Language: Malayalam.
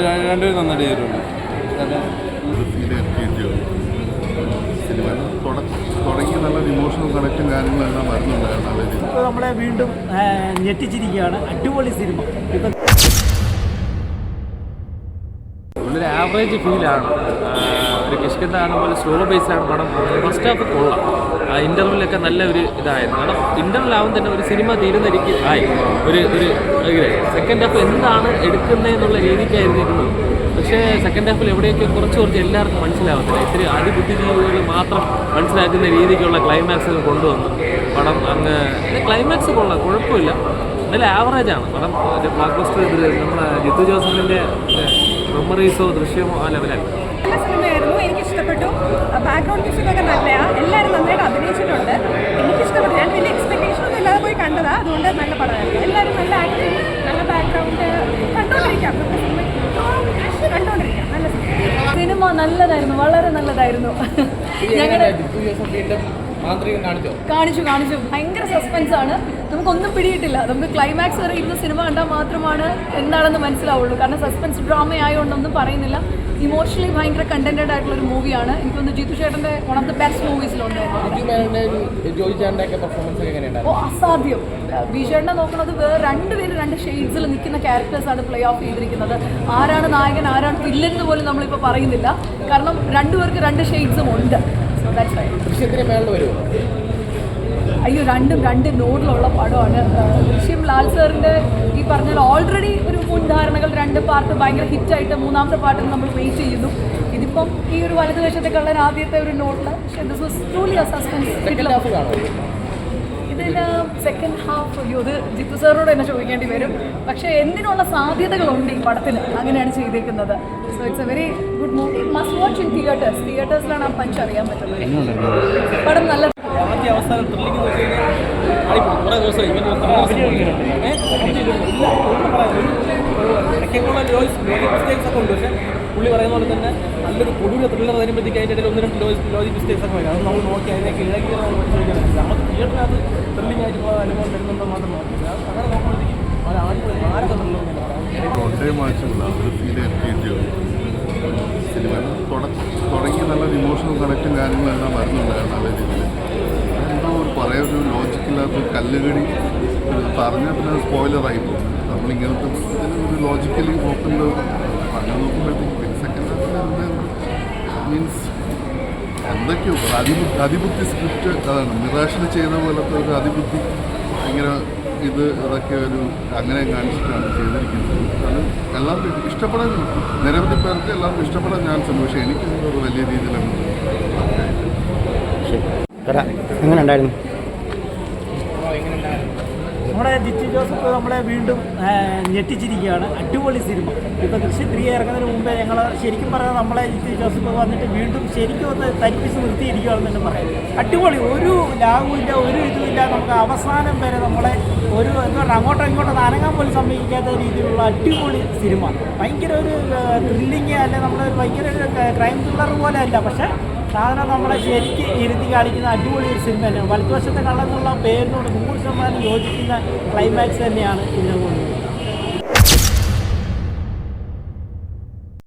രണ്ടുപേരും നന്നായിട്ട് ചെയ്തിട്ടുണ്ട്. സിനിമ തുടങ്ങി നല്ല ഇമോഷണൽ കണക്റ്റും കാര്യങ്ങളെല്ലാം വരുന്നുണ്ടായിരുന്നു. നല്ല രീതിയിൽ ഇപ്പോൾ നമ്മളെ വീണ്ടും ഞെട്ടിച്ചിരിക്കുകയാണ്. അടിപൊളി സിനിമ. ഒരു ആവറേജ് ഫീലാണ്. ഒരു കിഷ്കിന്ത പോലെ സ്ലോ ബേസിലാണ് പടം. ഫസ്റ്റ് ഹാഫ് കൊള്ളാം. ഇൻ്റർവെല്ലൊക്കെ നല്ല ഒരു ഇതായിരുന്നു. കാരണം ഇൻ്റർവെല്ലാവും തന്നെ ഒരു സിനിമ തീരുന്ന രീതിക്ക് ആയി ഒരു സെക്കൻഡ് ഹാഫ് എന്താണ് എടുക്കുന്നതെന്നുള്ള രീതിക്കായിരുന്നു. പക്ഷേ സെക്കൻഡ് ഹാഫിൽ എവിടെയൊക്കെ കുറച്ച് എല്ലാവർക്കും മനസ്സിലാവത്തില്ല. ഇത്തിരി അതിബുദ്ധിജീവികൾ മാത്രം മനസ്സിലാക്കുന്ന രീതിക്കുള്ള ക്ലൈമാക്സ് കൊണ്ടുവന്നു പടം. അങ്ങ് ക്ലൈമാക്സ് കൊള്ളാം, കുഴപ്പമില്ല, നല്ല ആവറേജാണ് പടം. ഒരു ബ്ലോക്ക് ബസ്റ്റർ നമ്മുടെ ജിത്തു ജോസഫിൻ്റെ മെമ്മറീസോ ദൃശ്യമോ ആ ലെവലല്ല. നല്ല സിനിമയായിരുന്നു, എനിക്കിഷ്ടപ്പെട്ടു. ബാക്ക്ഗ്രൗണ്ട് മ്യൂസിക്കൊക്കെ നല്ലതാണ്, എല്ലാവരും നന്നായിട്ട് അഭിനയിച്ചിട്ടുണ്ട്. എനിക്കിഷ്ടപ്പെട്ടു. ഞാൻ വലിയ എക്സ്പെക്ടേഷൻ ഒന്നും ഇല്ലാതെ പോയി കണ്ടതാണ്, അതുകൊണ്ട് നല്ല പടമായിരുന്നു. എല്ലാവരും നല്ല ആക്ടിങ്, നല്ല ബാക്ക്ഗ്രൗണ്ട്, കണ്ടോണ്ടിരിക്കാം. നല്ല സിനിമ നല്ലതായിരുന്നു, വളരെ നല്ലതായിരുന്നു. ഞങ്ങളുടെ കാണിച്ചു ഭയങ്കര സസ്പെൻസ് ആണ്. നമുക്കൊന്നും പിടിയിട്ടില്ല. നമുക്ക് ക്ലൈമാക്സ് വരെ ഇരുന്ന സിനിമ കണ്ടാൽ മാത്രമാണ് എന്താണെന്ന് മനസ്സിലാവുള്ളൂ. കാരണം സസ്പെൻസ് ഡ്രാമ ആയതുകൊണ്ടൊന്നും പറയുന്നില്ല. ഇമോഷണലി ഭയങ്കര കണ്ടന്റഡ് ആയിട്ടുള്ള ഒരു മൂവിയാണ്. എനിക്കൊന്ന് ജിത്തു ചേട്ടൻ്റെ വൺ ഓഫ് ദ ബെസ്റ്റ് മൂവീസിലുണ്ടായിരുന്നു. അസാധ്യം. ബിജേട്ടനെ നോക്കുന്നത് വേറെ രണ്ടുപേരും രണ്ട് ഷെയ്ഡ്സിൽ നിൽക്കുന്ന ക്യാരക്ടേഴ്സാണ് പ്ലേ ഓഫ് ചെയ്തിരിക്കുന്നത്. ആരാണ് നായകൻ ആരാണ് വില്ലൻ എന്ന് പോലും നമ്മളിപ്പോൾ പറയുന്നില്ല. കാരണം രണ്ടുപേർക്ക് രണ്ട് ഷെയ്ഡ്സും ഉണ്ട്. So that's right. അയ്യോ, രണ്ട് നോഡിലുള്ള പടമാണ് ദൃശ്യം. ലാൽ സാറിൻ്റെ ഈ പറഞ്ഞാൽ ഓൾറെഡി ഒരു മുൻധാരണകൾ, 2 പാർട്ട് ഭയങ്കര ഹിറ്റായിട്ട് 3ാമത്തെ പാർട്ടിന് നമ്മൾ വെയിറ്റ് ചെയ്യുന്നു. ഇതിപ്പം ഈ ഒരു വലതുവശത്തെ കള്ളൻ ആദ്യത്തെ ഒരു നോട്ടിൽ. പക്ഷേ this was truly A suspense. ഇതിൽ സെക്കൻഡ് ഹാഫ് ഇത് ജിത്തു സാറിനോട് തന്നെ ചോദിക്കേണ്ടി വരും. പക്ഷേ എന്തിനുള്ള സാധ്യതകളുണ്ട് ഈ പടത്തിന്, അങ്ങനെയാണ് ചെയ്തേക്കുന്നത്. So it's a very good movie. Must watch in തിയേറ്റേഴ്സിലാണ് ആ പഞ്ച് അറിയാൻ പറ്റുന്നത്. പടം നല്ല അവസാനം ത്രില്ലിംഗ് എന്ന് വെച്ച് കഴിഞ്ഞാൽ കുറേ ദിവസം ഇങ്ങനെ ഇടയ്ക്കുള്ള മിസ്റ്റേക്സ് ഒക്കെ ഉണ്ട്. പക്ഷേ പുള്ളി പറയുന്ന പോലെ തന്നെ നല്ലൊരു പൊടിയുടെ ത്രില്ലർ വരുമ്പോഴത്തേക്ക് അതിൻ്റെ ഇടയിൽ 1-2 ലോജിക് മിസ്റ്റേക്സ് ഒക്കെ വരും. അത് നമ്മൾ നോക്കി അതിനേക്ക് ഇഴകി നമ്മൾ പരിശോധിക്കാൻ നമുക്ക് തിയേറ്ററിനകത്ത് ത്രില്ലിംഗ് ആയിട്ടുള്ള അനുഭവം തരുന്നുണ്ടോ മാത്രം നോക്കില്ല. അങ്ങനെ നോക്കുമ്പോഴത്തേക്കും അത് ആരൊക്കെ സിനിമ തുടങ്ങി നല്ല ഇമോഷണൽ കണക്റ്റും കാര്യങ്ങളെല്ലാം വരുന്നുണ്ടായിരുന്നു. നല്ല രീതിയിൽ എന്തോ പറയാൻ ഒരു ലോജിക്കില്ലാത്ത കല്ലുകടി പറഞ്ഞാൽ പിന്നെ സ്പോയിലറായി പോകും. നമ്മളിങ്ങനത്തെ ഒരു ലോജിക്കലി നോക്കുന്ന അങ്ങനെ നോക്കുമ്പോഴത്തേക്കും പിന്നെ സെക്കൻഡ് ഹാഫിൽ മീൻസ് എന്തൊക്കെയോ അതിബുദ്ധി സ്ക്രിപ്റ്റ് അതാണ് നിരാശന ചെയ്യുന്ന പോലത്തെ ഒരു അതിബുദ്ധി ഭയങ്കര അതൊക്കെ ഒരു അങ്ങനെ കാണിച്ചിട്ടാണ് ചെയ്തിരിക്കുന്നത്. അത് എല്ലാവർക്കും ഇഷ്ടപ്പെടാൻ നിരവധി പേർക്ക് എല്ലാവർക്കും ഇഷ്ടപ്പെടാൻ ചാൻസ് ഉണ്ട്. പക്ഷേ എനിക്ക് വലിയ രീതിയിലാണ് എങ്ങനെ ഉണ്ടായിരുന്നു? നമ്മുടെ ജിത്തു ജോസഫ് നമ്മളെ വീണ്ടും ഞെട്ടിച്ചിരിക്കുകയാണ്. അടിപൊളി സിനിമ. ഇപ്പോൾ ദൃശ്യം 3 ഇറങ്ങുന്നതിന് മുമ്പേ ഞങ്ങൾ ശരിക്കും പറഞ്ഞാൽ നമ്മളെ ജിത്തു ജോസഫ് വന്നിട്ട് വീണ്ടും ശരിക്കും ഒന്ന് തരിപ്പിച്ച് നിർത്തിയിരിക്കുകയാണെന്ന് തന്നെ പറയാം. അടിപൊളി, ഒരു ലാഗുമില്ല, ഒരു ഇതുമില്ല. നമുക്ക് അവസാനം വരെ നമ്മളെ ഒരു എന്താ പറയുക അങ്ങോട്ടോ ഇങ്ങോട്ടോ അനങ്ങാൻ പോലും സമ്മതിക്കാത്ത രീതിയിലുള്ള അടിപൊളി സിനിമ. ഭയങ്കര ഒരു ത്രില്ലിങ് അല്ല, നമ്മൾ ഭയങ്കര ഒരു ക്രൈം ത്രില്ലർ പോലെ അല്ല, പക്ഷേ സാധനം നമ്മളെ ശരിക്ക് ഇരുത്തി കാണിക്കുന്ന അടിപൊളി ഒരു സിനിമ തന്നെയാണ്. വലതുവശത്തെ കള്ളെന്നുള്ള പേരിനോട് 100% യോജിക്കുന്ന ക്ലൈമാക്സ് തന്നെയാണ് ഇതിനെ കൊണ്ടുവരുന്നത്.